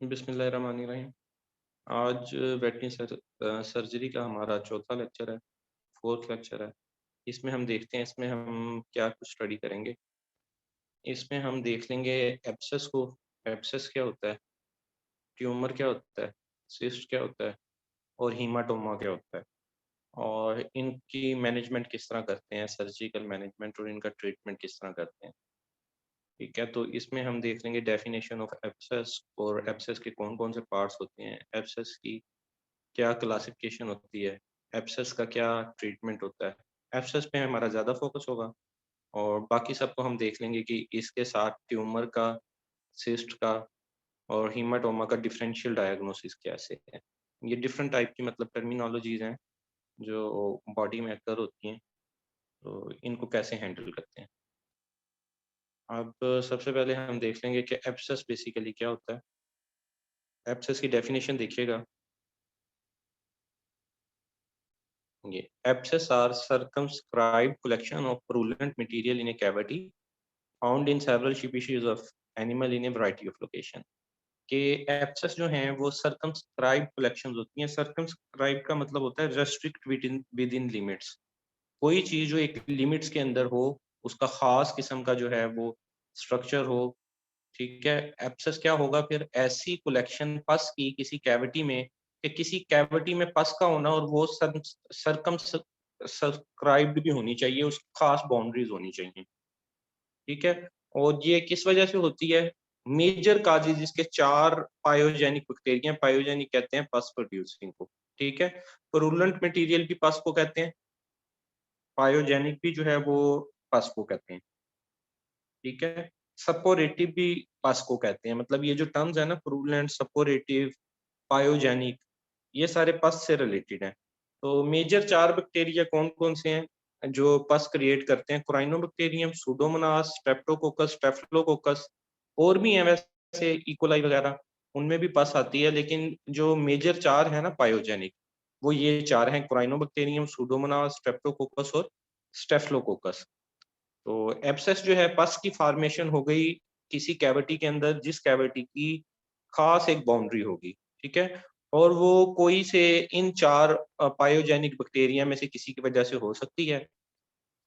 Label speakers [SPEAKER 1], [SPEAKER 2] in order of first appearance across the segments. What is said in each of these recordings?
[SPEAKER 1] बिस्मिल्लाहिर्रहमानिर्रहीम। आज veterinary surgery का हमारा चौथा लेक्चर है, फोर्थ लेक्चर है। इसमें हम देखते हैं इसमें हम क्या कुछ स्टडी करेंगे। इसमें हम देख लेंगे एब्सेस को। एब्सेस क्या होता है, ट्यूमर क्या होता है, सिस्ट क्या होता है और हीमाटोमा क्या होता है, और इनकी मैनेजमेंट किस तरह करते हैं, सर्जिकल मैनेजमेंट, और इनका ट्रीटमेंट किस तरह करते हैं। ठीक है, तो इसमें हम देख लेंगे डेफिनेशन ऑफ एब्सेस और एब्सेस के कौन कौन से पार्ट्स होते हैं, एब्सेस की क्या क्लासिफिकेशन होती है, एब्सेस का क्या ट्रीटमेंट होता है। एब्सेस पे हमारा ज़्यादा फोकस होगा और बाकी सब तो हम देख लेंगे कि इसके साथ ट्यूमर का, सिस्ट का और हीमाटोमा का डिफरेंशियल डायग्नोसिस कैसे है। ये डिफरेंट टाइप की मतलब टर्मिनोलॉजीज हैं जो बॉडी में अकर होती हैं, तो इनको कैसे हैंडल करते हैं। अब सबसे पहले हम देख लेंगे कि एब्सेस बेसिकली क्या होता है। एब्सेस की डेफिनेशन देखिएगा, ये abscess are circumscribed collection of purulent material in a cavity found in several species of animal in a variety of location। कि एब्सेस जो हैं वो सर्कमस्क्राइब कलेक्शंस होती हैं। सर्कमस्क्राइब का मतलब होता है रेस्ट्रिक्ट विद इन लिमिट्स। कोई चीज जो एक लिमिट्स के अंदर हो, उसका खास किस्म का जो है वो स्ट्रक्चर हो। ठीक है, एब्सेस क्या होगा फिर, ऐसी कलेक्शन पस की किसी कैविटी में, कि किसी कैविटी में पस का होना और वो सरकम सब्सक्राइब्ड भी होनी चाहिए, उस खास बाउंड्रीज होनी चाहिए। ठीक है, और ये किस वजह से होती है, मेजर काजेज इसके चार पायोजेनिक बैक्टीरिया, पायोजेनिक कहते हैं पस प्रोड्यूसिंग को। ठीक है, पुरुलेंट मटेरियल भी पस को कहते हैं, पायोजेनिक भी जो है वो पस को कहते हैं। ठीक है, सपोरेटिव भी पस को कहते हैं। मतलब ये जो टर्म्स है ना, पुरुलेंट, सपोरेटिव, पायोजेनिक, ये सारे पस से रिलेटेड हैं। तो मेजर चार बैक्टीरिया कौन कौन से हैं जो पस क्रिएट करते हैं, कुराइनोबैक्टीरियम, सूडोमोनास, स्ट्रेप्टोकोकस, स्टेफिलोकोकस, और भी हैं वैसे इकोलाई वगैरह, उनमें भी पस आती है। लेकिन जो मेजर चार है ना पायोजेनिक, वो ये चार हैं, कुराइनोबैक्टीरियम, सूडोमोनास, स्ट्रेप्टोकोकस और स्टेफिलोकोकस। तो एब्सेस जो है पस की फॉर्मेशन हो गई किसी कैविटी के अंदर, जिस कैविटी की खास एक बाउंड्री होगी। ठीक है, और वो कोई से इन चार पायोजेनिक बैक्टीरिया में से किसी की वजह से हो सकती है।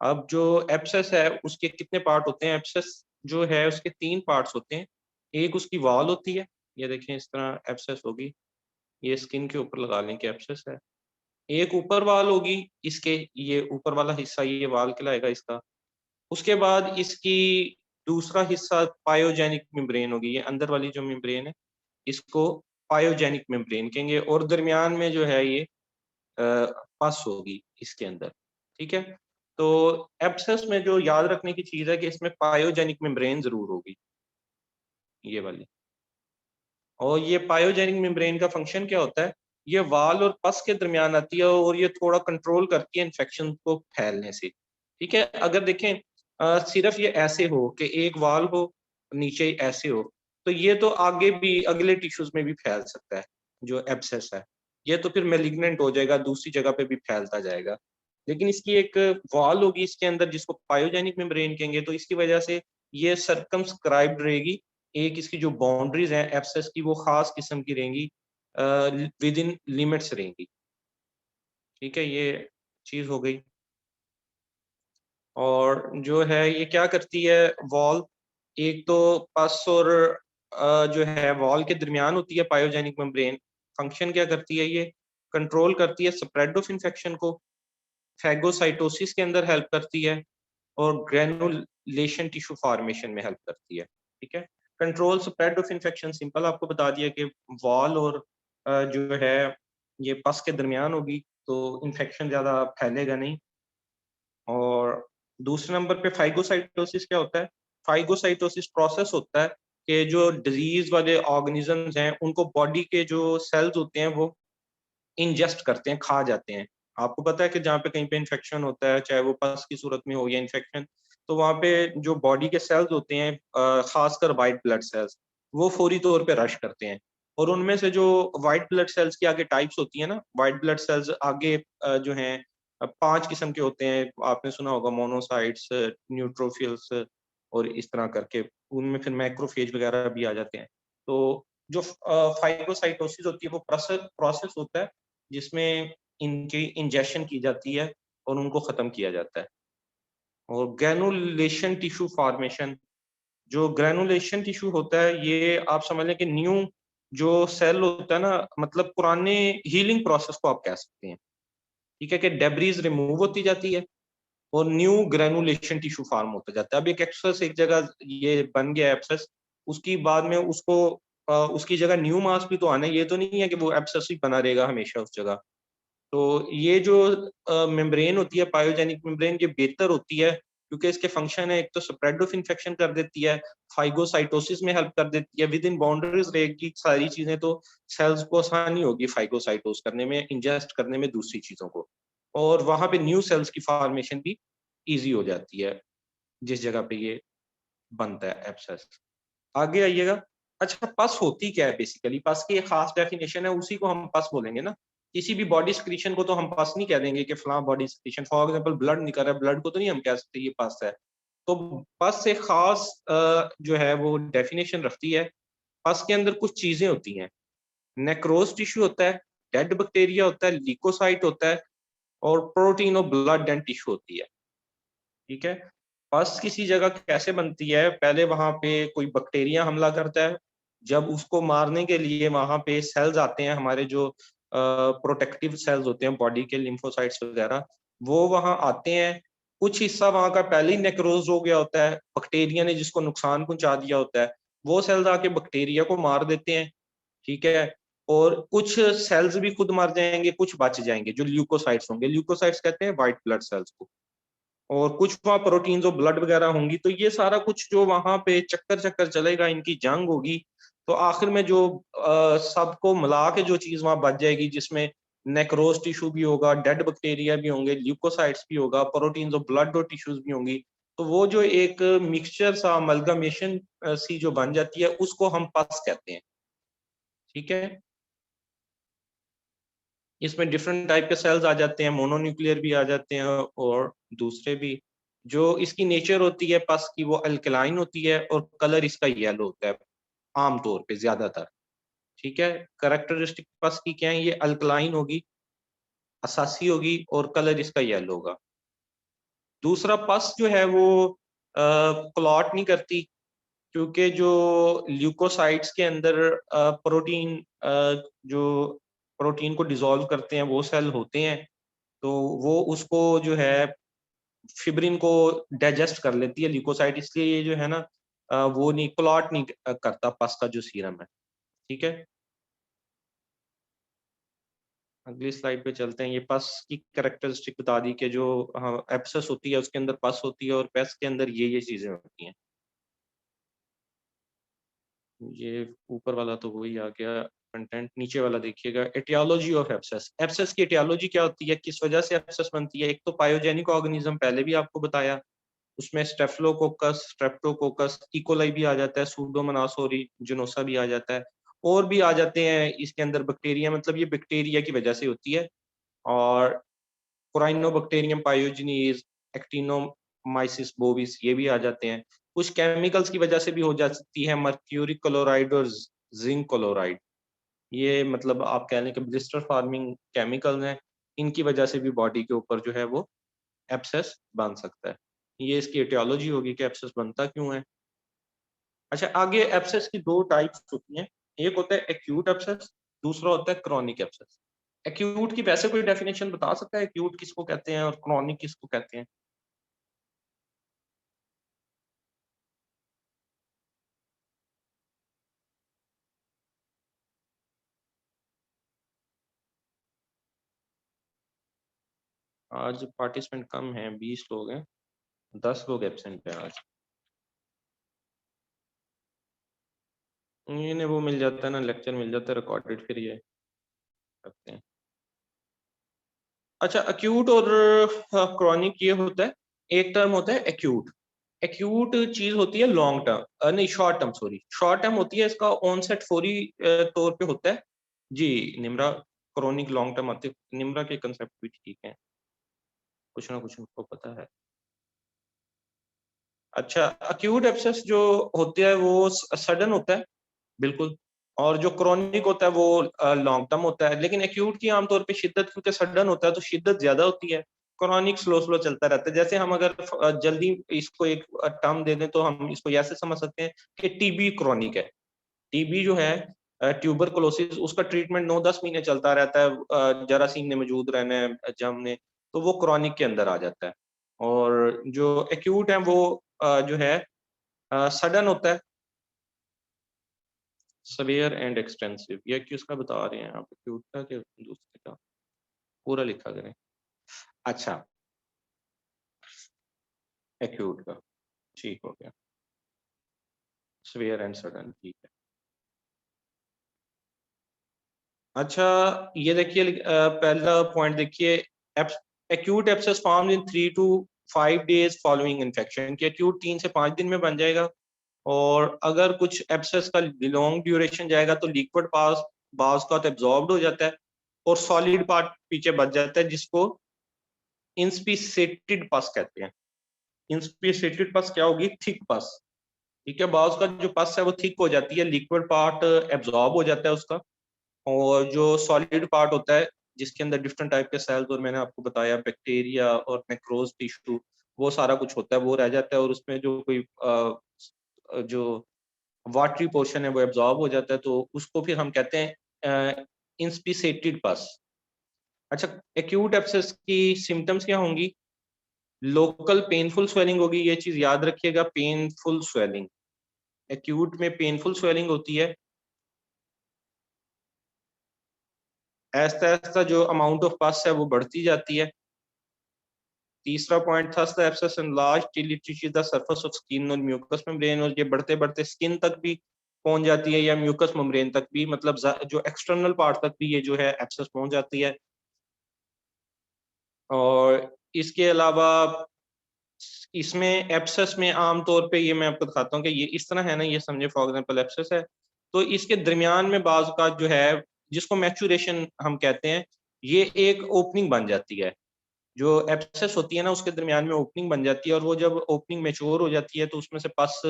[SPEAKER 1] अब जो एब्सेस है उसके कितने पार्ट होते हैं, एब्सेस जो है उसके तीन पार्ट्स होते हैं। एक उसकी वॉल होती है, ये देखें इस तरह एब्सेस होगी, ये स्किन के ऊपर लगा लें कि एब्सेस है। एक ऊपर वाल होगी इसके, ये ऊपर वाला हिस्सा ये वाल कहलाएगा इसका। उसके बाद इसकी दूसरा हिस्सा पायोजेनिक मेम्ब्रेन होगी, ये अंदर वाली जो मेम्ब्रेन है इसको पायोजेनिक मेम्ब्रेन कहेंगे, और दरमियान में जो है ये पस होगी इसके अंदर। ठीक है, तो एब्सेस में जो याद रखने की चीज है कि इसमें पायोजेनिक मेम्ब्रेन जरूर होगी, ये वाली। और ये पायोजेनिक मेम्ब्रेन का फंक्शन क्या होता है, ये वाल और पस के दरमियान आती है और ये थोड़ा कंट्रोल करती है इन्फेक्शन को फैलने से। ठीक है, अगर देखें सिर्फ ये ऐसे हो कि एक वाल हो नीचे ऐसे हो, तो ये तो आगे भी अगले टिश्यूज में भी फैल सकता है। जो एब्सेस है ये तो फिर मेलिग्नेंट हो जाएगा, दूसरी जगह पे भी फैलता जाएगा। लेकिन इसकी एक वॉल होगी इसके अंदर जिसको पायोजेनिक मेम्ब्रेन कहेंगे, तो इसकी वजह से ये सर्कमस्क्राइब्ड रहेगी। एक इसकी जो बाउंड्रीज हैं एब्सेस की वो खास किस्म की रहेंगी, विद इन लिमिट्स रहेंगी। ठीक है, ये चीज हो गई। और जो है ये क्या करती है वॉल, एक तो पस और जो है वॉल के दरमियान होती है पायोजेनिक मेम्ब्रेन। फंक्शन क्या करती है, ये कंट्रोल करती है स्प्रेड ऑफ इन्फेक्शन को, फैगोसाइटोसिस के अंदर हेल्प करती है, और ग्रेनुलेशन टिश्यू फॉर्मेशन में हेल्प करती है। ठीक है, control spread of infection simple आपको बता दिया कि वॉल और जो है ये पस के दरमियान होगी, तो इन्फेक्शन ज्यादा फैलेगा नहीं। और दूसरे नंबर पे फाइगोसाइटोसिस क्या होता है, फाइगोसाइटोसिस प्रोसेस होता है कि जो डिजीज वाले ऑर्गेनिजम्स हैं उनको बॉडी के जो सेल्स होते हैं वो इंजेस्ट करते हैं, खा जाते हैं। आपको पता है कि जहाँ पे कहीं पे इन्फेक्शन होता है, चाहे वो पस की सूरत में हो या इन्फेक्शन, तो वहाँ पे जो बॉडी के सेल्स होते हैं, खासकर वाइट ब्लड सेल्स, वो फौरी तौर पे रश करते हैं। और उनमें से जो वाइट ब्लड सेल्स की आगे टाइप्स होती है ना, वाइट ब्लड सेल्स आगे जो हैं 5 किस्म के होते हैं, आपने सुना होगा, मोनोसाइट्स, न्यूट्रोफिल्स, और इस तरह करके उनमें फिर मैक्रोफेज वगैरह भी आ जाते हैं। तो जो फाइगोसाइटोसिस होती है वो प्रोसेस होता है जिसमें इनकी इंजेक्शन की जाती है और उनको खत्म किया जाता है। और ग्रैनुलेशन टिश्यू फॉर्मेशन, जो ग्रैनुलेशन टिश्यू होता है ये आप समझ लें कि न्यू जो सेल होता है ना, मतलब पुराने हीलिंग प्रोसेस को आप कह सकते हैं। ठीक है कि डेब्रीज रिमूव होती जाती है और न्यू ग्रैनुलेशन टिश्यू फॉर्म होता जाता है। अब एक एक्सेस एक जगह ये बन गया एब्सेस, उसकी बाद में उसको उसकी जगह न्यू मास भी तो आना है, ये तो नहीं है कि वो एब्सेस ही बना रहेगा हमेशा उस जगह। तो ये जो मेम्ब्रेन होती है, पायोजेनिक मेम्ब्रेन, ये बेहतर होती है क्योंकि इसके फंक्शन है, एक तो स्प्रेड ऑफ इन्फेक्शन कर देती है, फाइगोसाइटोसिस में हेल्प कर देती है, विद इन बाउंड्रीज रहेगी सारी चीजें, तो सेल्स को आसानी होगी फाइगोसाइटोस करने में, इंजेस्ट करने में दूसरी चीजों को, और वहां पे न्यू सेल्स की फॉर्मेशन भी इजी हो जाती है जिस जगह पे ये बनता है एब्सेस। आगे आइएगा। अच्छा, पस होती क्या है बेसिकली? पस की एक खास डेफिनेशन है, उसी को हम पस बोलेंगे ना। किसी भी बॉडी सिक्रीशन को तो हम पस नहीं कह देंगे कि फलां body secretion, for example blood निकल रहा है, ब्लड को तो नहीं हम कह सकते ये पस है। तो पस से खास जो है वो डेफिनेशन रखती है। पस के अंदर कुछ चीजें होती हैं, नेक्रोज टिश्यू होता है, डेड बैक्टीरिया होता है, ल्यूकोसाइट होता है, और प्रोटीन और ब्लड एंड टिश्यू होती है। ठीक है। पस किसी जगह कैसे बनती है? पहले वहां पे कोई बैक्टीरिया हमला करता है, जब उसको मारने के लिए वहां पे सेल्स आते हैं, हमारे जो प्रोटेक्टिव सेल्स होते हैं बॉडी के, लिम्फोसाइट्स वगैरह, वो वहां आते हैं। कुछ हिस्सा वहां का पहले ही नेक्रोज हो गया होता है, बैक्टीरिया ने जिसको नुकसान पहुंचा दिया होता है, वो सेल्स आके बैक्टीरिया को मार देते हैं। ठीक है। और कुछ सेल्स भी खुद मर जाएंगे, कुछ बच जाएंगे, जो ल्यूकोसाइट्स होंगे, ल्यूकोसाइट्स कहते हैं व्हाइट ब्लड सेल्स को। और कुछ वहाँ प्रोटीन्स और ब्लड वगैरह होंगी, तो ये सारा कुछ जो वहां पे चक्कर चक्कर चलेगा, इनकी जंग होगी, तो आखिर में जो सबको मिला के जो चीज वहां बच जाएगी, जिसमें नेक्रोज टिश्यू भी होगा, डेड बैक्टीरिया भी होंगे, ल्यूकोसाइट्स भी होगा, प्रोटीन्स और ब्लड और टिश्यूज भी होंगी, तो वो जो एक मिक्सचर सा अमलगमेशन सी जो बन जाती है, उसको हम पस कहते हैं। ठीक है। इसमें डिफरेंट टाइप के सेल्स आ जाते हैं, मोनोन्यूक्लियर भी आ जाते हैं और दूसरे भी। जो इसकी नेचर होती है पस की, वो अल्कलाइन होती है और कलर इसका येलो होता है आमतौर पे ज्यादातर। ठीक है। करेक्टरिस्टिक पस की क्या है? ये अल्कलाइन होगी, असासी होगी, और कलर इसका येलो होगा। दूसरा, पस जो है वो क्लॉट नहीं करती, क्योंकि जो ल्यूकोसाइट्स के अंदर प्रोटीन जो प्रोटीन को डिसॉल्व करते हैं वो सेल होते हैं, तो वो उसको जो है फिब्रिन को डाइजेस्ट कर लेती है ल्यूकोसाइट, इसलिए ये जो है ना वो नहीं क्लॉट नहीं करता पस का जो सीरम है। ठीक है। अगली स्लाइड पे चलते हैं। ये पस की कैरेक्टरिस्टिक बता दी कि जो एब्सेस होती है उसके अंदर पस होती है, और पस के अंदर ये चीजें होती हैं। ये ऊपर वाला तो वही आ गया कंटेंट, नीचे वाला देखिएगा। Aetiology of abscess. एब्सेस की एटियोलॉजी क्या होती है, किस वजह से एब्सेस बनती है? एक तो पायोजेनिक ऑर्गेनिज्म, पहले भी आपको बताया, उसमें स्टेफिलोकोकस, स्ट्रेप्टोकोकस, इकोलाई भी आ जाता है, सूडोमोनास ओरिजिनोसा भी आ जाता है, और भी आ जाते हैं इसके अंदर बैक्टीरिया, मतलब ये बैक्टीरिया की वजह से होती है। और कोराइनोबैक्टीरियम पायोजेनीज, एक्टिनोमाइसिस बोविस, ये भी आ जाते हैं। कुछ केमिकल्स की वजह से भी हो जाती है, मर्क्यूरी क्लोराइड और जिंक क्लोराइड, ये मतलब आप कह लें कि ब्लिस्टर फार्मिंग केमिकल्स हैं, इनकी वजह से भी बॉडी के ऊपर जो है वो एब्सेस बन सकता है। ये इसकी एटियोलॉजी होगी कि एब्सेस बनता क्यों है। अच्छा, आगे एब्सेस की दो टाइप्स होती हैं, एक होता है एक्यूट एब्सेस, दूसरा होता है क्रॉनिक एब्सेस। एक्यूट की वैसे कोई डेफिनेशन बता सकता है, एक्यूट किसको कहते हैं और क्रॉनिक किसको कहते हैं? आज पार्टिसिपेंट कम हैं, 20 लोग हैं, 10 लोग एब्सेंट हैं आज। इन्हें वो मिल जाता है ना, लेक्चर मिल जाता है रिकॉर्डेड, फिर ये करते हैं। अच्छा, एक्यूट और क्रॉनिक ये होता है। एक टर्म होता है एक्यूट। एक्यूट चीज होती है लॉन्ग टर्म, नहीं short term, sorry, short term होती है, इसका ऑनसेट फौरी तौर पे होता है। जी निम्रा। क्रॉनिक लॉन्ग टर्म आते, निम्रा के कंसेप्ट भी ठीक है, कुछ ना कुछ उनको पता है। अच्छा, एक्यूट एब्सेस जो होते हैं वो सडन होता है, बिल्कुल, और जो क्रॉनिक होता है वो लॉन्ग टर्म होता है, लेकिन एक्यूट की आमतौर पे शिद्दत क्योंकि सडन होता है तो शिद्दत ज्यादा होती है, क्रॉनिक स्लो स्लो चलता रहता है। जैसे हम अगर जल्दी इसको एक टर्म दे दें तो हम इसको ऐसे समझ सकते हैं कि टीबी क्रॉनिक है। टीबी जो है ट्यूबरकुलोसिस, उसका ट्रीटमेंट 9-10 महीने चलता रहता है, जरासीम ने मौजूद रहना है जम ने, तो वो क्रॉनिक के अंदर आ जाता है। और जो एक्यूट है वो जो है सडन होता है, सवेयर एंड एक्सटेंसिव। ये किसका बता रहे हैं आप, एक्यूट का कि दूसरे का? पूरा लिखा करें। अच्छा, एक्यूट का ठीक हो गया, सवेयर एंड सडन ठीक है। अच्छा, ये देखिए पहला पॉइंट देखिए, acute abscess formed in 3 to 5 days following infection, कि एक्यूट 3 से 5 दिन में बन जाएगा। और अगर कुछ एब्सेस का लॉन्ग ड्यूरेशन जाएगा तो लिक्विड पास बाज का तो एब्जॉर्ब हो जाता है और सॉलिड पार्ट पीछे बच जाता है, जिसको इंस्पिसेटेड पस कहते हैं। इंस्पिसेटेड पस क्या होगी? थिक पस। ठीक है, बाज का जो पस है वो थिक हो जाती है, लिक्विड पार्ट एब्जॉर्ब हो जाता है उसका, और जो सॉलिड पार्ट होता है जिसके अंदर डिफरेंट टाइप के सेल्स, और मैंने आपको बताया बैक्टीरिया और नेक्रोज टिश्यू, वो सारा कुछ होता है, वो रह जाता है, और उसमें जो कोई जो वाटरी पोर्शन है वो एब्जॉर्ब हो जाता है, तो उसको फिर हम कहते हैं इंस्पिसेटेड पस। अच्छा, एक्यूट एब्सेस की सिम्टम्स क्या होंगी? लोकल पेनफुल स्वेलिंग होगी, ये चीज याद रखिएगा, पेनफुल स्वेलिंग। एक्यूट में पेनफुल स्वेलिंग होती है, ऐसा ऐसा जो अमाउंट ऑफ पस है वो बढ़ती जाती है। तीसरा पॉइंट था, the abscess enlarge till it reaches the surface of skin और म्यूकस मेम्ब्रेन, और ये बढ़ते बढ़ते स्किन तक भी पहुंच जाती है या म्यूकस मेम्ब्रेन तक भी, मतलब जो एक्सटर्नल पार्ट तक भी ये जो है एब्सेस पहुंच जाती है। और इसके अलावा इसमें एब्सेस में आमतौर पे ये मैं आपको दिखाता हूँ कि ये इस तरह है ना, ये समझे फॉर एग्जांपल एब्सेस है, तो इसके दरमियान में बाज का जो है, जिसको मैचुरेशन हम कहते हैं, ये एक ओपनिंग बन जाती है। जो एब्सेस होती है ना, उसके दरमियान में ओपनिंग बन जाती है, और वो जब ओपनिंग मैच्योर हो जाती है तो उसमें से पस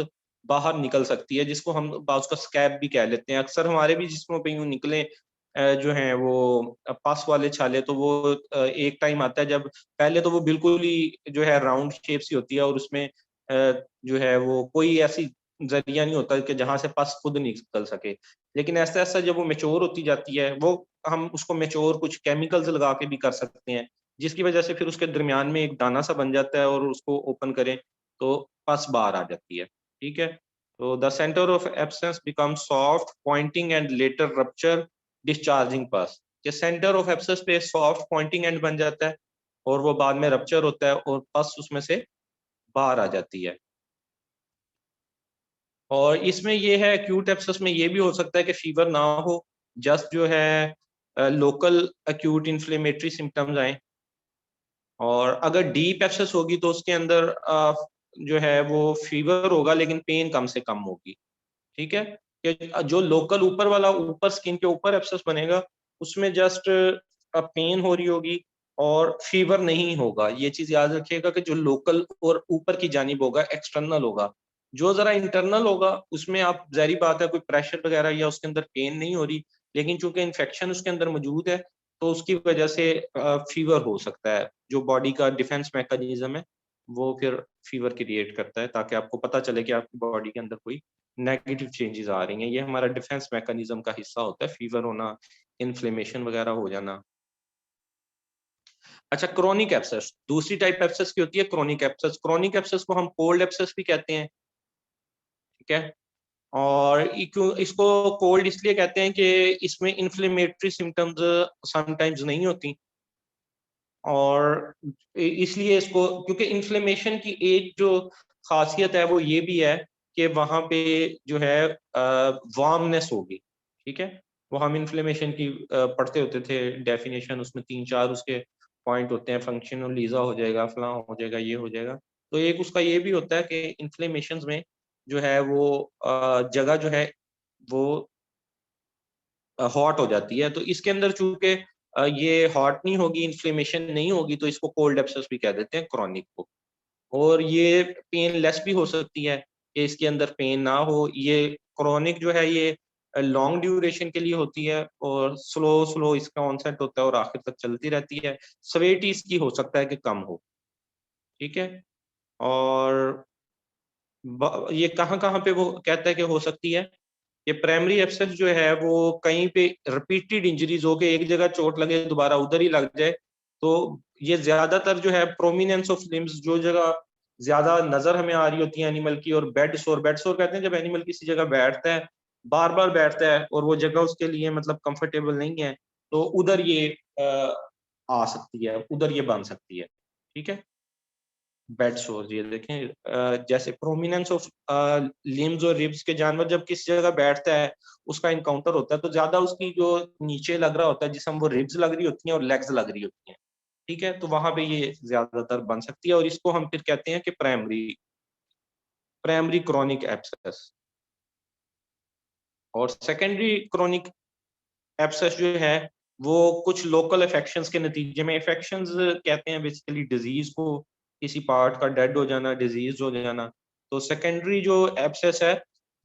[SPEAKER 1] बाहर निकल सकती है, जिसको हम बाज का स्कैब भी कह लेते हैं। अक्सर हमारे भी जिस्मों पे यूं निकले जो हैं वो पस वाले छाले, तो वो एक टाइम आता है जब पहले तो वो बिल्कुल ही जो है राउंड शेप सी होती है, और उसमें जो है वो कोई ऐसी जरिया नहीं होता कि जहां से पस खुद निकल सके। लेकिन ऐसा ऐसा जब वो मेच्योर होती जाती है, वो हम उसको मेच्योर कुछ केमिकल्स लगा के भी कर सकते हैं, जिसकी वजह से फिर उसके दरमियान में एक दाना सा बन जाता है, और उसको ओपन करें तो पस बाहर आ जाती है। ठीक है, तो the centre of abscess become soft pointing and later rupture discharging pus. ये सेंटर ऑफ एब्सेस पे सॉफ्ट पॉइंटिंग एंड बन जाता है, और वो बाद में रप्चर होता है और पस उसमें से बाहर आ जाती है। और इसमें ये है, एक्यूट एब्सेस में ये भी हो सकता है कि फीवर ना हो, जस्ट जो है लोकल एक्यूट इन्फ्लेमेटरी सिम्टम्स आए। और अगर डीप एब्सेस होगी तो उसके अंदर जो है वो फीवर होगा, लेकिन पेन कम से कम होगी। ठीक है, कि जो लोकल ऊपर वाला, ऊपर स्किन के ऊपर एब्सेस बनेगा, उसमें जस्ट पेन हो रही होगी और फीवर नहीं होगा। ये चीज याद रखिएगा कि जो लोकल और ऊपर की जानिब होगा एक्सटर्नल होगा। जो जरा इंटरनल होगा उसमें आप जारी बात है कोई प्रेशर वगैरह या उसके अंदर पेन नहीं हो रही, लेकिन चूंकि इन्फेक्शन उसके अंदर मौजूद है तो उसकी वजह से फीवर हो सकता है। जो बॉडी का डिफेंस मैकेनिज्म है वो फिर फीवर क्रिएट करता है, ताकि आपको पता चले कि आपकी बॉडी के अंदर कोई नेगेटिव चेंजेस आ रही हैं। ये हमारा डिफेंस मैकेनिज्म का हिस्सा होता है, फीवर होना, इन्फ्लेमेशन वगैरह हो जाना। अच्छा, क्रोनिक एब्सेस, दूसरी टाइप एब्सेस की होती है क्रोनिक एब्सेस। क्रोनिक एब्सेस को हम कोल्ड एब्सेस भी कहते हैं। ठीक है, और इसको कोल्ड इसलिए कहते हैं कि इसमें इन्फ्लेमेटरी सिम्टम्स समटाइम्स नहीं होती, और इसलिए इसको, क्योंकि इन्फ्लेमेशन की एक जो खासियत है वो ये भी है कि वहां पे जो है वार्मनेस होगी। ठीक है, वो हम इन्फ्लेमेशन की पढ़ते होते थे डेफिनेशन, उसमें 3-4 उसके पॉइंट होते हैं, फंक्शनल लीजा हो जाएगा, फलां हो जाएगा, ये हो जाएगा। तो एक उसका ये भी होता है कि इन्फ्लेमेशन में जो है वो जगह जो है वो हॉट हो जाती है। तो इसके अंदर चूंकि ये हॉट नहीं होगी, इन्फ्लेमेशन नहीं होगी, तो इसको कोल्ड एब्सेस भी कह देते हैं क्रॉनिक को। और ये पेन लेस भी हो सकती है कि इसके अंदर पेन ना हो। ये क्रॉनिक जो है ये लॉन्ग ड्यूरेशन के लिए होती है और स्लो स्लो इसका ऑनसेट होता है और आखिर तक चलती रहती है। सवेटी इसकी हो सकता है कि कम हो, ठीक है। और ये कहाँ कहाँ पे वो कहता है कि हो सकती है? ये प्राइमरी एब्सेस जो है वो कहीं पे रिपीटेड इंजरीज हो के एक जगह चोट लगे दोबारा उधर ही लग जाए, तो ये ज्यादातर जो है प्रोमिनेंस ऑफ लिम्स, जो जगह ज्यादा नजर हमें आ रही होती है एनिमल की, और बेड सोर कहते हैं जब एनिमल किसी जगह बैठता है, बार बार बैठता है और वो जगह उसके लिए मतलब कंफर्टेबल नहीं है, तो उधर ये आ सकती है, उधर ये बन सकती है, ठीक है। बेड सोर, ये देखें जैसे प्रोमिनेंस ऑफ लिम्स और रिब्स के जानवर जब किसी जगह बैठता है उसका इनकाउंटर होता है, तो ज्यादा उसकी जो नीचे लग रहा होता है जिसम, वो रिब्स लग रही होती हैं और लेग्स लग रही होती हैं, ठीक है। तो वहां पे ये ज्यादातर बन सकती है और इसको हम फिर कहते हैं कि प्राइमरी प्राइमरी क्रॉनिक एब्सेस। और सेकेंडरी क्रॉनिक एब्सेस जो है वो कुछ लोकल इफेक्शंस के नतीजे में, इफेक्शंस कहते हैं बेसिकली डिजीज को, किसी पार्ट का डेड हो जाना, डिजीज हो जाना। तो सेकेंडरी जो एब्सेस है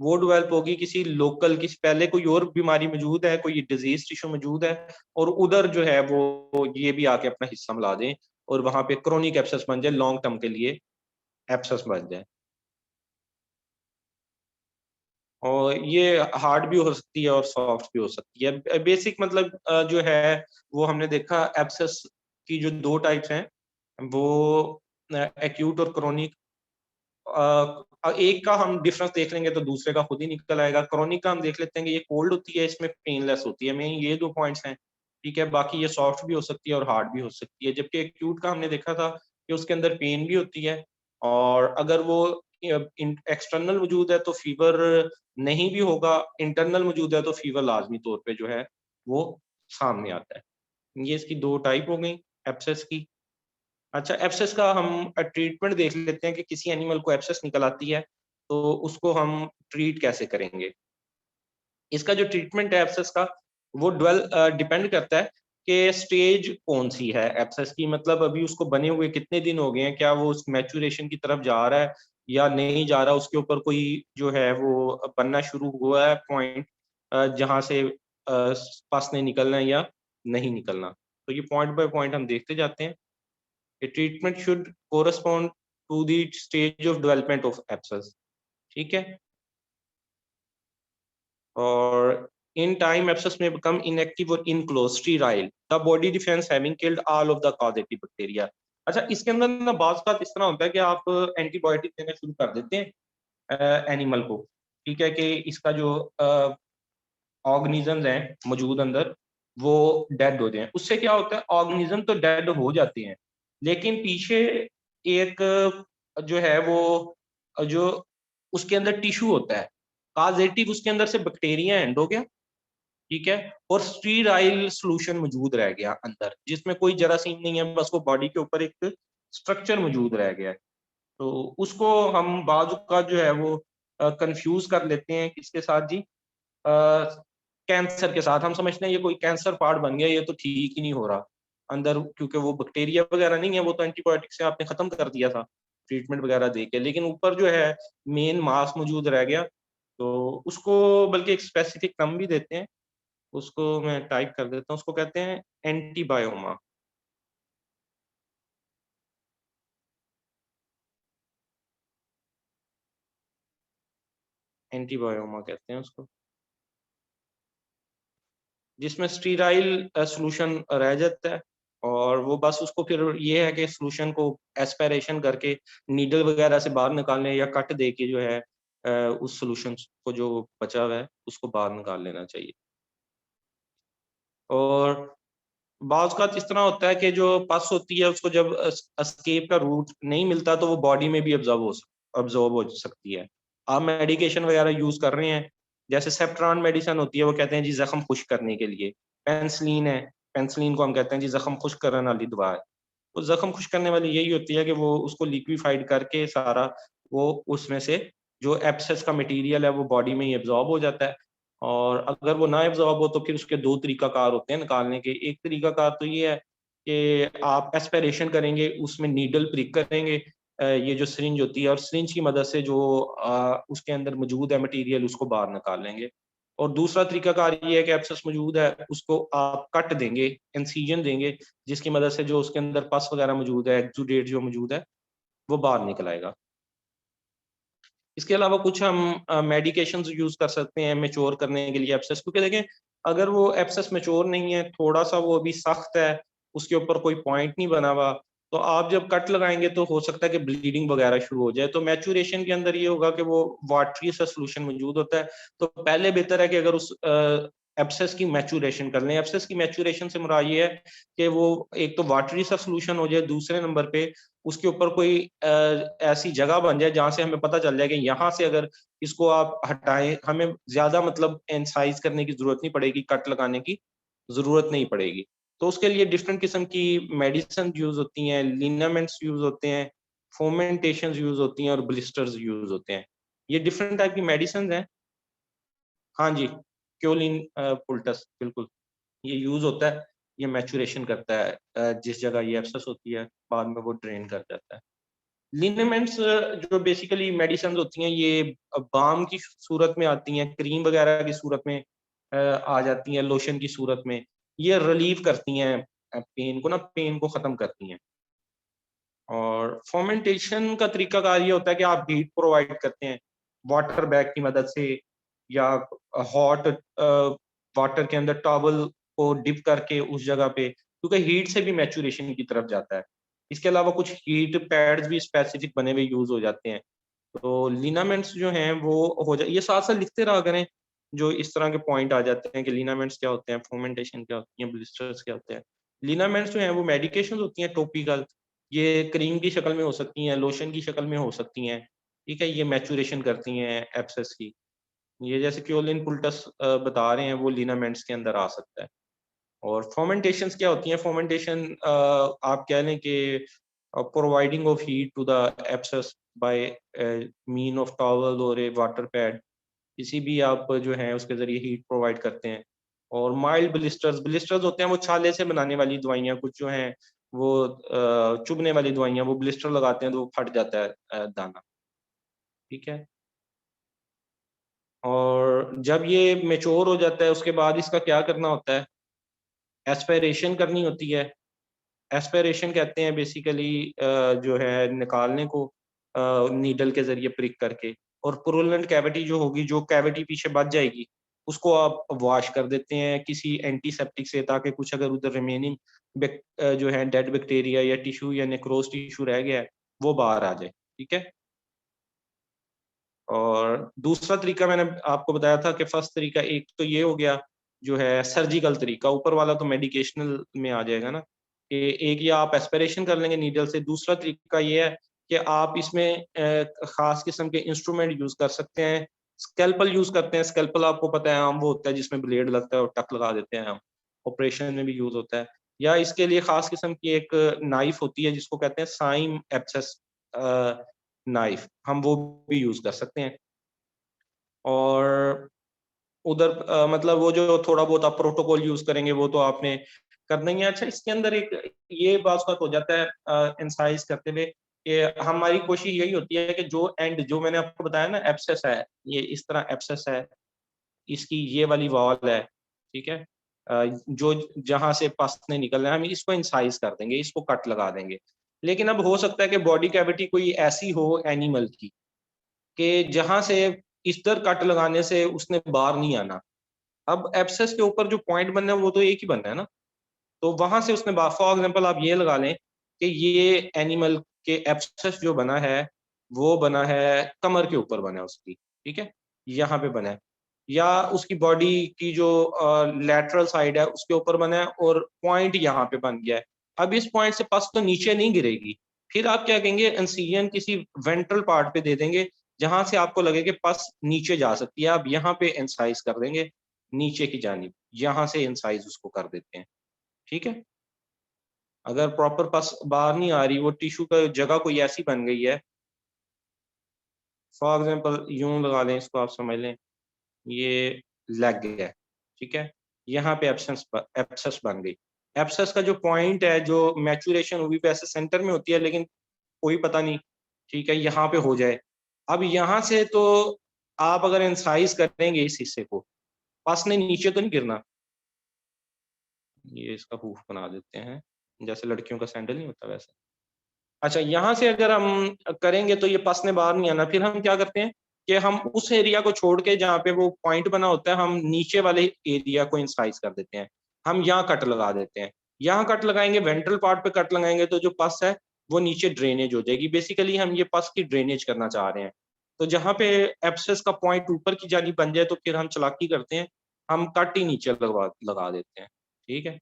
[SPEAKER 1] वो डेवलप होगी किसी लोकल, किसी पहले कोई और बीमारी मौजूद है, कोई डिजीज टिश्यू मौजूद है, और उधर जो है वो ये भी आके अपना हिस्सा मिला दें और वहां पे क्रॉनिक एब्सेस बन जाए, लॉन्ग टर्म के लिए एब्सेस बन जाए। और ये हार्ड भी हो सकती है और सॉफ्ट भी हो सकती है। बेसिक मतलब जो है वो हमने देखा एब्सेस की जो दो टाइप्स हैं, वो एक्यूट और क्रोनिक। एक का हम डिफरेंस देख लेंगे तो दूसरे का खुद ही निकल आएगा। क्रोनिक का हम देख लेते हैं कि ये कोल्ड होती है, इसमें पेनलेस होती है, मेन ये दो पॉइंट्स हैं, ठीक है। बाकी ये सॉफ्ट भी हो सकती है और हार्ड भी हो सकती है। जबकि एक्यूट का हमने देखा था कि उसके अंदर पेन भी होती है, और अगर वो एक्सटर्नल मौजूद है तो फीवर नहीं भी होगा, इंटरनल मौजूद है तो फीवर लाजमी तौर पे जो है वो सामने आता है। ये इसकी दो टाइप हो गई एब्सेस की। अच्छा, एब्सेस का हम ट्रीटमेंट देख लेते हैं कि किसी एनिमल को एब्सेस निकल आती है तो उसको हम ट्रीट कैसे करेंगे। इसका जो ट्रीटमेंट है एब्सेस का वो डिपेंड करता है कि स्टेज कौन सी है एब्सेस की, मतलब अभी उसको बने हुए कितने दिन हो गए हैं, क्या वो उस मैचुरेशन की तरफ जा रहा है या नहीं जा रहा, उसके ऊपर कोई जो है वो बनना शुरू हुआ है पॉइंट जहां से पस नहीं निकलना है या नहीं निकलना। तो ये पॉइंट बाय पॉइंट हम देखते जाते हैं। A treatment should correspond to the stage of development of abscess, ठीक है। और in time abscess may become inactive or enclosed, sterile, the body defense having killed all of the causative bacteria। अच्छा, इसके अंदर ना बाज़ बात इस तरह होता है कि आप एंटीबायोटिक देना शुरू कर देते हैं एनिमल को, ठीक है, कि इसका जो ऑर्गेनिजम्स हैं मौजूद अंदर वो डेड हो जाएं। उससे क्या होता है, ऑर्गेनिज्म तो डेड हो जाते हैं लेकिन पीछे एक जो है वो जो उसके अंदर टिश्यू होता है काजेटिव, उसके अंदर से बैक्टीरिया एंड हो गया, ठीक है, और स्टीराइल सॉल्यूशन मौजूद रह गया अंदर जिसमें कोई जरासीम नहीं है, बस वो बॉडी के ऊपर एक स्ट्रक्चर मौजूद रह गया है। तो उसको हम बाजू का जो है वो कंफ्यूज कर लेते हैं किसके साथ जी, कैंसर के साथ। हम समझते हैं ये कोई कैंसर पार्ट बन गया, ये तो ठीक ही नहीं हो रहा अंदर, क्योंकि वो बैक्टीरिया वगैरह नहीं है, वो तो एंटीबायोटिक से आपने खत्म कर दिया था ट्रीटमेंट वगैरह दे के, लेकिन ऊपर जो है मेन मास मौजूद रह गया। तो उसको बल्कि एक स्पेसिफिक नाम भी देते हैं, उसको मैं टाइप कर देता हूँ, उसको कहते हैं एंटीबायोमा। एंटीबायोमा कहते हैं उसको, जिसमें स्टीराइल सॉल्यूशन रह जाता है, और वो बस उसको फिर ये है कि सॉल्यूशन को एस्पिरेशन करके नीडल वगैरह से बाहर निकालने या कट दे के जो है उस सॉल्यूशन को जो बचा हुआ है उसको बाहर निकाल लेना चाहिए। और बाज़ का इस तरह होता है कि जो पस होती है उसको जब एस्केप का रूट नहीं मिलता तो वो बॉडी में भी अब्जॉर्ब हो सकती है। आप मेडिकेशन वगैरह यूज कर रहे हैं, जैसे सेप्ट्रॉन मेडिसिन होती है, वो कहते हैं जी जख्म खुश्क करने के लिए। पेंसिलिन है, पेंसिलिन को हम कहते हैं जी जख्म खुश्क करने वाली दवा है। तो जख्म खुश्क करने वाली यही होती है कि वो उसको लिक्विफाइड करके सारा वो उसमें से जो एब्सेस का मटेरियल है वो बॉडी में ही एब्जॉर्ब हो जाता है। और अगर वो ना एब्जॉर्ब हो तो फिर उसके दो तरीकाकार होते हैं निकालने के। एक तरीकाकार तो ये है कि आप एस्पिरेशन करेंगे, उसमें नीडल प्रिक करेंगे, ये जो सिरिंज होती है, और सिरिंज की मदद से जो उसके अंदर मौजूद है मटेरियल उसको बाहर निकाल लेंगे। और दूसरा तरीकाकार ये है कि एब्सेस मौजूद है, उसको आप कट देंगे, इंसिजन देंगे, जिसकी मदद से जो उसके अंदर पस वगैरह मौजूद है, एक्सुडेट जो मौजूद है, वो बाहर निकल आएगा। इसके अलावा कुछ हम मेडिकेशंस यूज कर सकते हैं मैच्योर करने के लिए एब्सेस, क्योंकि देखें अगर वो एब्सेस मैच्योर नहीं है, थोड़ा सा वो अभी सख्त है, उसके ऊपर कोई पॉइंट नहीं बना हुआ, तो आप जब कट लगाएंगे तो हो सकता है कि ब्लीडिंग वगैरह शुरू हो जाए। तो मैच्योरेशन के अंदर ये होगा कि वो वाटरी सा सोल्यूशन मौजूद होता है, तो पहले बेहतर है कि अगर उस एब्सेस की मैच्योरेशन कर लें। एब्सेस की मैच्योरेशन से मुराद ये है कि वो एक तो वाटरी सा सोल्यूशन हो जाए, दूसरे नंबर पे उसके ऊपर कोई ऐसी जगह बन जाए जहां से हमें पता चल जाए कि यहाँ से अगर इसको आप हटाएं, हमें ज्यादा मतलब एनसाइज करने की जरूरत नहीं पड़ेगी, कट लगाने की जरूरत नहीं पड़ेगी। तो उसके लिए डिफरेंट किस्म की मेडिसिन यूज होती हैं, लिनामेंट्स यूज होते हैं, फोमेंटेशन यूज होती हैं और ब्लिस्टर्स यूज होते हैं। ये डिफरेंट टाइप की मेडिसिन हैं। हाँ जी, क्योलिन पुल्टस बिल्कुल, ये यूज होता है, ये मैचुरेशन करता है जिस जगह ये एब्सेस होती है, बाद में वो ड्रेन कर जाता है। लिनेमेंट्स जो बेसिकली मेडिसिन होती हैं, ये बाम की सूरत में आती हैं, क्रीम वगैरह की सूरत में आ जाती हैं, लोशन की सूरत में। ये रिलीव करती हैं पेन को, ना पेन को खत्म करती हैं। और फर्मेंटेशन का तरीकाकार ये होता है कि आप हीट प्रोवाइड करते हैं वाटर बैग की मदद से, या हॉट वाटर के अंदर टॉवल को डिप करके उस जगह पे, क्योंकि हीट से भी मैचुरेशन की तरफ जाता है। इसके अलावा कुछ हीट पैड्स भी स्पेसिफिक बने हुए यूज हो जाते हैं। तो लिनामेंट्स जो हैं वो हो जाए, ये साथ साथ लिखते रहा करें, जो इस तरह के पॉइंट आ जाते हैं कि लिनामेंट्स क्या होते हैं, फोमेंटेशन क्या होती है, ब्लिस्टर्स क्या होते हैं। लिनामेंट्स जो हैं वो मेडिकेशन होती हैं टॉपिकल, ये क्रीम की शक्ल में हो सकती हैं, लोशन की शक्ल में हो सकती हैं। ठीक है, ये मैचुरेशन करती हैं एब्सेस की। ये जैसे क्योलिन पुल्टस बता रहे हैं, वो लिनामेंट्स के अंदर आ सकता है। और फर्मेंटेशंस क्या होती हैं? फर्मेंटेशन आप कह लें कि providing of heat to the abscess by mean of towel और ए वाटर पैड, किसी भी आप जो है उसके जरिए हीट प्रोवाइड करते हैं। और माइल्ड ब्लिस्टर्स, ब्लिस्टर्स होते हैं वो छाले से बनाने वाली दवाइयाँ, कुछ जो हैं वो चुभने वाली दवाइयाँ, वो ब्लिस्टर लगाते हैं तो वो फट जाता है दाना। ठीक है, और जब ये मेच्योर हो जाता है उसके बाद इसका क्या करना होता है? एस्पिरेशन करनी होती है। एस्पिरेशन कहते हैं बेसिकली जो है निकालने को नीडल के जरिए प्रिक करके, और पुरुलेंट कैविटी जो होगी, जो कैविटी पीछे बच जाएगी, उसको आप वॉश कर देते हैं किसी एंटीसेप्टिक से, ताकि कुछ अगर उधर रिमेनिंग जो है डेड बैक्टीरिया या टिश्यू या नेक्रोज टिश्यू रह गया है, वो बाहर आ जाए। ठीक है, और दूसरा तरीका मैंने आपको बताया था कि फर्स्ट तरीका एक तो ये हो गया जो है सर्जिकल तरीका, ऊपर वाला तो मेडिकेशनल में आ जाएगा ना, कि एक या आप एस्पिरेशन कर लेंगे नीडल से। दूसरा तरीका ये है कि आप इसमें खास किस्म के इंस्ट्रूमेंट यूज कर सकते हैं, स्कैल्पल यूज करते हैं। स्कैल्पल आपको पता है आम वो होता है जिसमें ब्लेड लगता है और टक लगा देते हैं हम, ऑपरेशन में भी यूज होता है। या इसके लिए खास किस्म की एक नाइफ होती है जिसको कहते हैं साइम एब्सेस नाइफ, हम वो भी यूज कर सकते हैं। और उधर मतलब वो जो थोड़ा बहुत आप प्रोटोकॉल यूज करेंगे वो तो आपने करना ही है। अच्छा, इसके अंदर एक ये बात हो जाता है इंसाइज करते हुए कि हमारी कोशिश यही होती है कि जो एंड जो मैंने आपको बताया ना एब्सेस है, ये इस तरह एब्सेस है, इसकी ये वाली वॉल है, ठीक है, जो जहां से पस नहीं निकल रहा है, हम इसको इंसाइज कर देंगे, इसको कट लगा देंगे। लेकिन अब हो सकता है कि बॉडी कैविटी कोई ऐसी हो एनिमल की कि जहां से इधर कट लगाने से उसने बाहर नहीं आना। अब एब्सेस के ऊपर जो पॉइंट बनना है वो तो एक ही बनना है ना, तो वहां से उसने फॉर एग्जाम्पल आप ये लगा लें कि ये एनिमल के एब्सेस जो बना है वो बना है कमर के ऊपर बना है उसकी, ठीक है, यहाँ पे बना है, या उसकी बॉडी की जो लेटरल साइड है उसके ऊपर बना है और पॉइंट यहाँ पे बन गया है। अब इस पॉइंट से पस तो नीचे नहीं गिरेगी, फिर आप क्या कहेंगे, इंसिजन किसी वेंट्रल पार्ट पे दे देंगे जहां से आपको लगे कि पस नीचे जा सकती है, आप यहाँ पे इंसाइज कर देंगे नीचे की जानिब, यहाँ से इंसाइज उसको कर देते हैं। ठीक है, अगर प्रॉपर पस बाहर नहीं आ रही, वो टिश्यू का जगह कोई ऐसी बन गई है, फॉर एग्जाम्पल यूं लगा लें इसको, आप समझ लें ये लेग है, ठीक है, यहाँ पे एब्सेस बन गई। एब्सेस का जो पॉइंट है, जो मैचुरेशन हुई वैसे सेंटर में होती है, लेकिन कोई पता नहीं, ठीक है, यहाँ पे हो जाए। अब यहाँ से तो आप अगर इंसाइज करेंगे इस हिस्से को, पस ने नीचे तो नहीं गिरना। ये इसका हुफ बना देते हैं, जैसे लड़कियों का सैंडल नहीं होता वैसे। अच्छा, यहाँ से अगर हम करेंगे तो ये पस ने बाहर नहीं आना। फिर हम क्या करते हैं कि हम उस एरिया को छोड़ के जहाँ पे वो पॉइंट बना होता है, हम नीचे वाले एरिया को इंसाइज कर देते हैं। हम यहाँ कट लगा देते हैं। यहाँ कट लगाएंगे, वेंट्रल पार्ट पे कट लगाएंगे तो जो पस है वो नीचे ड्रेनेज हो जाएगी। बेसिकली हम ये पस की ड्रेनेज करना चाह रहे हैं। तो जहाँ पे एब्सेस का पॉइंट ऊपर की जानी बन जाए तो फिर हम चालाकी करते हैं, हम कट ही नीचे लगा देते हैं। ठीक है,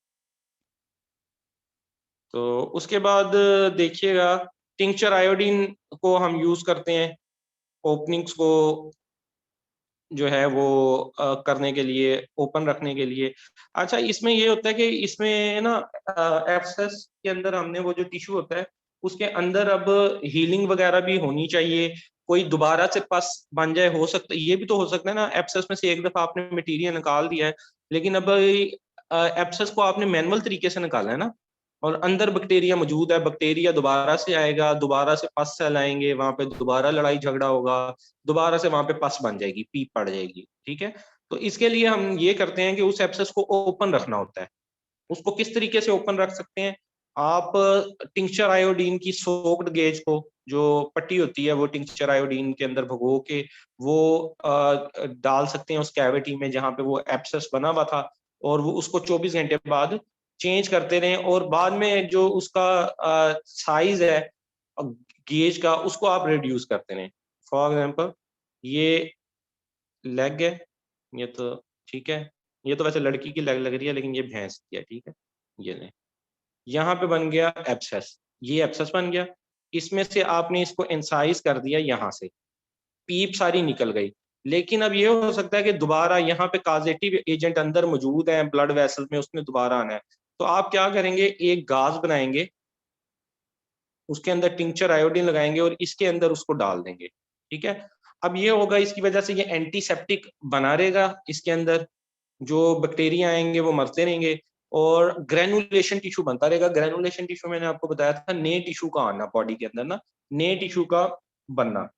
[SPEAKER 1] तो उसके बाद देखिएगा, टिंक्चर आयोडीन को हम यूज करते हैं ओपनिंग्स को जो है वो करने के लिए, ओपन रखने के लिए। अच्छा, इसमें ये होता है कि इसमें ना एब्सेस के अंदर हमने वो जो टिश्यू होता है उसके अंदर अब हीलिंग वगैरह भी होनी चाहिए। कोई दोबारा से पस बन जाए, हो सकता है, ये भी तो हो सकता है ना, एब्सेस में से एक दफा आपने मटेरियल निकाल दिया है, लेकिन अब एब्सेस को आपने मैनुअल तरीके से निकाला है ना, और अंदर बैक्टीरिया मौजूद है, बैक्टीरिया दोबारा से आएगा, दोबारा से पस सेल आएंगे, वहां पे दोबारा लड़ाई झगड़ा होगा, दोबारा से वहां पे पस बन जाएगी, पीप पड़ जाएगी। ठीक है, तो इसके लिए हम ये करते हैं कि उस एब्सेस को ओपन रखना होता है। उसको किस तरीके से ओपन रख सकते हैं? आप टिंक्चर आयोडीन की सोक्ड गेज को, जो पट्टी होती है वो टिंक्चर आयोडीन के अंदर भगो के वो डाल सकते हैं उस कैविटी में जहां पे वो एब्सेस बना हुआ था, और वो उसको 24 घंटे बाद चेंज करते रहें, और बाद में जो उसका साइज है गेज का उसको आप रिड्यूस करते रहें। फॉर एग्जाम्पल, ये लेग है, ये तो ठीक है, ये तो वैसे लड़की की लेग लग रही है लेकिन ये भैंस की है। ठीक है, ये ले, यहाँ पे बन गया एब्सेस, ये एब्सेस बन गया। इसमें से आपने इसको इंसाइज कर दिया, यहाँ से पीप सारी निकल गई। लेकिन अब ये हो सकता है कि दोबारा यहाँ पे काजेटिव एजेंट अंदर मौजूद है ब्लड वेसल में, उसने दोबारा आना है। तो आप क्या करेंगे, एक गाज बनाएंगे, उसके अंदर टिंक्चर आयोडीन लगाएंगे और इसके अंदर उसको डाल देंगे। ठीक है, अब ये होगा, इसकी वजह से ये एंटीसेप्टिक बना रहेगा, इसके अंदर जो बैक्टीरिया आएंगे वो मरते रहेंगे, और ग्रेनुलेशन टिश्यू बनता रहेगा। ग्रेनुलेशन टिश्यू मैंने आपको बताया था, नए टिश्यू का आना बॉडी के अंदर ना, नए टिश्यू का बनना,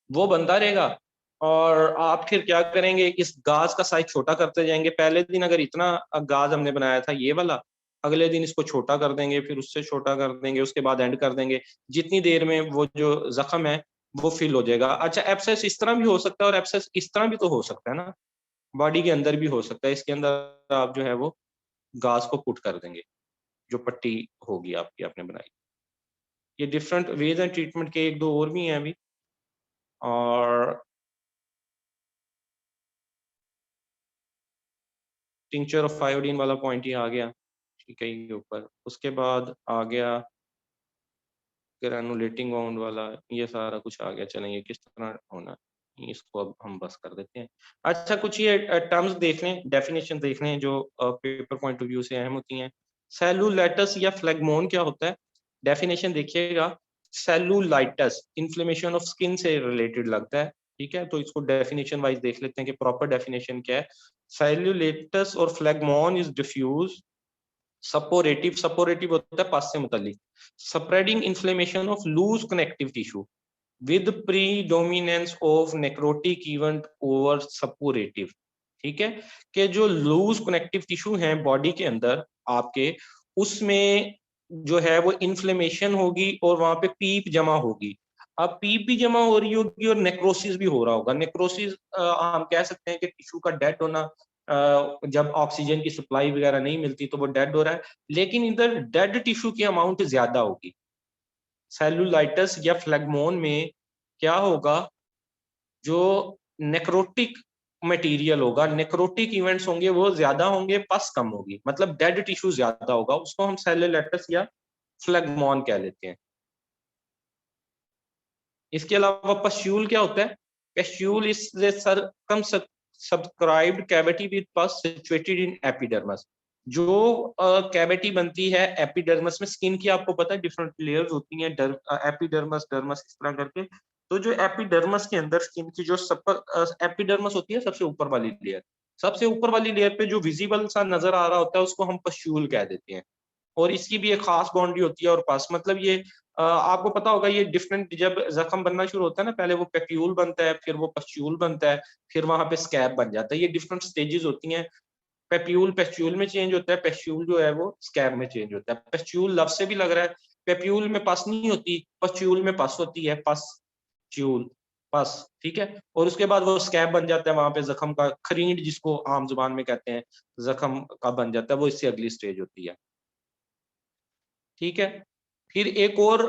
[SPEAKER 1] वो बनता रहेगा। और आप फिर क्या करेंगे, इस गाज का साइज छोटा करते जाएंगे। पहले दिन अगर इतना गाज हमने बनाया था ये वाला, अगले दिन इसको छोटा कर देंगे, फिर उससे छोटा कर देंगे, उसके बाद एंड कर देंगे। जितनी देर में वो जो जख्म है वो फिल हो जाएगा। अच्छा, एब्सेस इस तरह भी हो सकता है और एब्सेस इस तरह भी तो हो सकता है ना, बॉडी के अंदर भी हो सकता है। इसके अंदर आप जो है वो गाज को पुट कर देंगे, जो पट्टी होगी आपकी आपने बनाई। ये डिफरेंट वेज एंड ट्रीटमेंट के एक दो और भी हैं अभी। और टिंचर ऑफ आयोडीन वाला पॉइंट ही आ गया, ठीक है, ये ऊपर। उसके बाद आ गया ग्रेनुलेटिंग वाउंड वाला, ये सारा कुछ आ गया। चलें, ये किस तरह होना है, इसको अब हम बस कर देते हैं। अच्छा, कुछ ये टर्म्स देख लें, डेफिनेशन देख लें जो पेपर पॉइंट ऑफ व्यू से अहम होती हैं। सेलुलाइटिस या फ्लेगमोन क्या होता है? डेफिनेशन देखिएगा, सेलुलाइटिस इन्फ्लेमेशन ऑफ स्किन से रिलेटेड लगता है। ठीक है, तो इसको डेफिनेशन वाइज देख लेते हैं कि प्रॉपर डेफिनेशन क्या है। सेलुलाइटिस और phlegmon is diffuse suppurative, suppurative होता है पस से मुतल्लिक, spreading inflammation of loose connective tissue with predominance of necrotic event over suppurative. ठीक है, कि जो लूज कनेक्टिव टिश्यू हैं बॉडी के अंदर आपके, उसमें जो है वो इन्फ्लेमेशन होगी और वहां पे पीप जमा होगी। अब पीप भी जमा हो रही होगी और नेक्रोसिस भी हो रहा होगा। नेक्रोसिस हम कह सकते हैं कि टिश्यू का डेड होना, जब ऑक्सीजन की सप्लाई वगैरह नहीं मिलती तो वो डेड हो रहा है। लेकिन इधर डेड टिश्यू की अमाउंट ज्यादा होगी। सेलुलाइटिस या फ्लेगमोन में क्या होगा, जो नेक्रोटिक मटेरियल होगा, नेक्रोटिक इवेंट्स होंगे वो ज्यादा होंगे, पस कम होगी, मतलब डेड टिश्यू ज्यादा होगा, उसको हम सेलुलाइटिस या फ्लेगमोन कह लेते हैं। इसके अलावा पस्यूल क्या होता है? Pustule is circumscribed cavity with pus situated in epidermis. जो कैविटी बनती है एपिडर्मस में, स्किन की आपको पता है डिफरेंट लेयर्स होती हैं, एपिडर्मस, डर्मस, इस तरह करके। तो जो एपिडर्मस के अंदर स्किन की जो एपिडर्मस होती है, सबसे ऊपर वाली लेयर, सबसे ऊपर वाली लेयर पे जो विजिबल सा नजर आ रहा होता है उसको हम पस्यूल कह देते हैं। और इसकी भी एक खास बाउंड्री होती है और पास, मतलब ये आपको पता होगा ये डिफरेंट, जब जख्म बनना शुरू होता है ना, पहले वो पेप्यूल बनता है, फिर वो पस्ट्यूल बनता है, फिर वहां पे स्कैब बन जाता है। ये डिफरेंट स्टेजेस होती हैं। पेप्यूल पेस्ट्यूल में चेंज होता है, पेस्ट्यूल जो है वो स्कैब में चेंज होता है। पेस्ट्यूल लफ्ज से भी लग रहा है, पेप्यूल में पस नहीं होती, पस्ट्यूल में पस होती है, पस्ट्यूल, पस, ठीक है। और उसके बाद वो स्कैब बन जाता है, वहां पे जख्म का खरींड जिसको आम जुबान में कहते हैं, जख्म का बन जाता है, वो इससे अगली स्टेज होती है, ठीक है। फिर एक और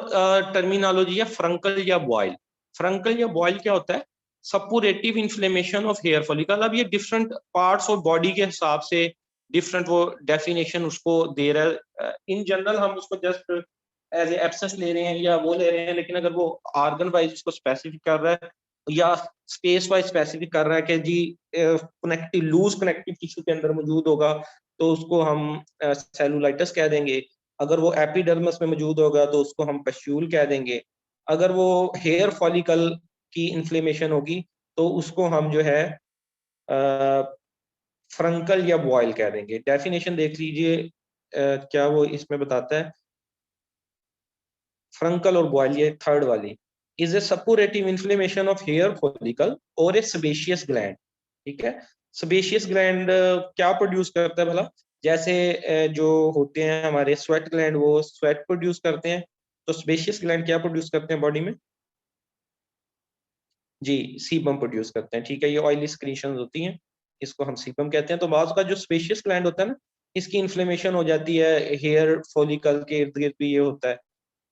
[SPEAKER 1] टर्मिनोलॉजी है फ्रंकल या बॉयल। फ्रंकल या बॉयल क्या होता है? सपुरेटिव इन्फ्लेमेशन ऑफ हेयर फॉलिकल। अब ये डिफरेंट पार्ट्स ऑफ बॉडी के हिसाब से डिफरेंट वो डेफिनेशन उसको दे रहा है। इन जनरल हम उसको जस्ट एज एब्सेस ले रहे हैं या वो ले रहे हैं, लेकिन अगर वो ऑर्गन वाइज उसको स्पेसिफिक कर रहा है या स्पेस वाइज स्पेसिफिक कर रहा है कि जी कनेक्टिव लूज कनेक्टिव टिश्यू के अंदर मौजूद होगा, तो उसको हम सेलुलाइटिस कह देंगे। अगर वो एपिडर्मिस में मौजूद होगा तो उसको हम पस्ट्यूल कह देंगे। अगर वो हेयर फॉलिकल की इन्फ्लेमेशन होगी तो उसको हम जो है फ्रंकल या बॉयल कह देंगे। डेफिनेशन देख लीजिए, क्या वो इसमें बताता है। फ्रंकल और बॉयल, ये थर्ड वाली, is a suppurative inflammation of hair follicle और ए सेबेशियस ग्लैंड, ठीक है। सेबेशियस ग्लैंड क्या प्रोड्यूस करता है भला? जैसे जो होते हैं हमारे स्वेट ग्लैंड, वो स्वेट प्रोड्यूस करते हैं, तो सेबेशियस ग्लैंड क्या प्रोड्यूस करते हैं बॉडी में? जी, सीबम प्रोड्यूस करते हैं, ठीक है। ये ऑयली सिक्रीशंस होती हैं, इसको हम सीबम कहते हैं। तो बाज़ का जो स्पेशियस ग्लैंड होता है ना, इसकी इन्फ्लेमेशन हो जाती है, हेयर फॉलिकल के इर्द गिर्द भी ये होता है।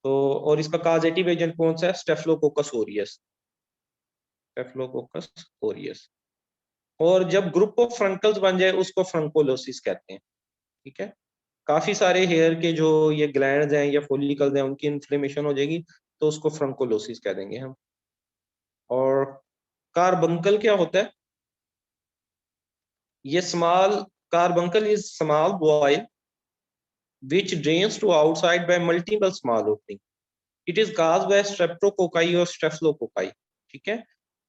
[SPEAKER 1] तो और इसका काजेटिव एजेंट कौन सा है? Staphylococcus aureus, staphylococcus aureus. और जब ग्रुप ऑफ फ्रंकल्स बन जाए उसको फ्रंकोलोसिस कहते हैं, ठीक है। काफी सारे हेयर के जो ये ग्लैंड्स हैं या फॉलिकल्स हैं उनकी इन्फ्लेमेशन हो जाएगी तो उसको फ्रंकोलोसिस कह देंगे हम। और कार्बंकल क्या होता है? ये small carbuncle is small boil which drains to outside by multiple small opening. It is caused by streptococci और staphylococcus, ठीक है।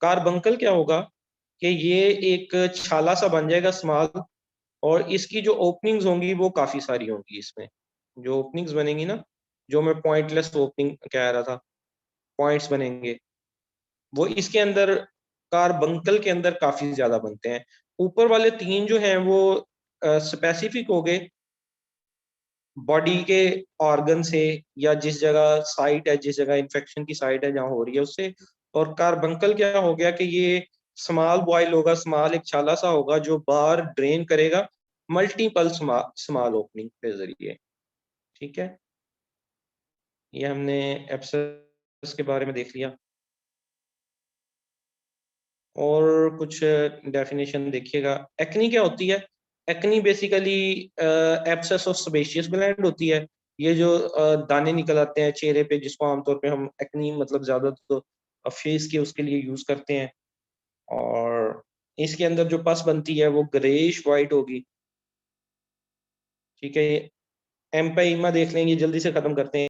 [SPEAKER 1] कार्बंकल क्या होगा कि ये एक छाला सा बन जाएगा स्मॉल, और इसकी जो ओपनिंग्स होंगी वो काफी सारी होंगी। इसमें जो ओपनिंग्स बनेंगी ना, जो मैं पॉइंटलेस ओपनिंग कह रहा था, पॉइंट्स बनेंगे, वो इसके अंदर कार्बंकल के अंदर काफी ज्यादा बनते हैं। ऊपर वाले तीन जो हैं वो स्पेसिफिक हो गए बॉडी के ऑर्गन से, या जिस जगह साइट है, जिस जगह इन्फेक्शन की साइट है जहाँ हो रही है उससे। और कार्बंकल क्या हो गया कि ये स्मॉल बॉयल होगा, स्मॉल एक छाला सा होगा जो बाहर ड्रेन करेगा मल्टीपल स्मॉल ओपनिंग के जरिए, ठीक है। ये हमने एब्सेस के बारे में देख लिया। और कुछ डेफिनेशन देखिएगा। एक्नी क्या होती है? Acne basically abscess of sebaceous gland होती है। ये जो दाने निकल आते हैं चेहरे पे, जिसको आमतौर पे हम एक्नी मतलब ज्यादा तो फेस के उसके लिए यूज करते हैं। और इसके अंदर जो पस बनती है वो ग्रेइश वाइट होगी, ठीक है। एम्पाइमा देख लेंगे, जल्दी से खत्म करते हैं।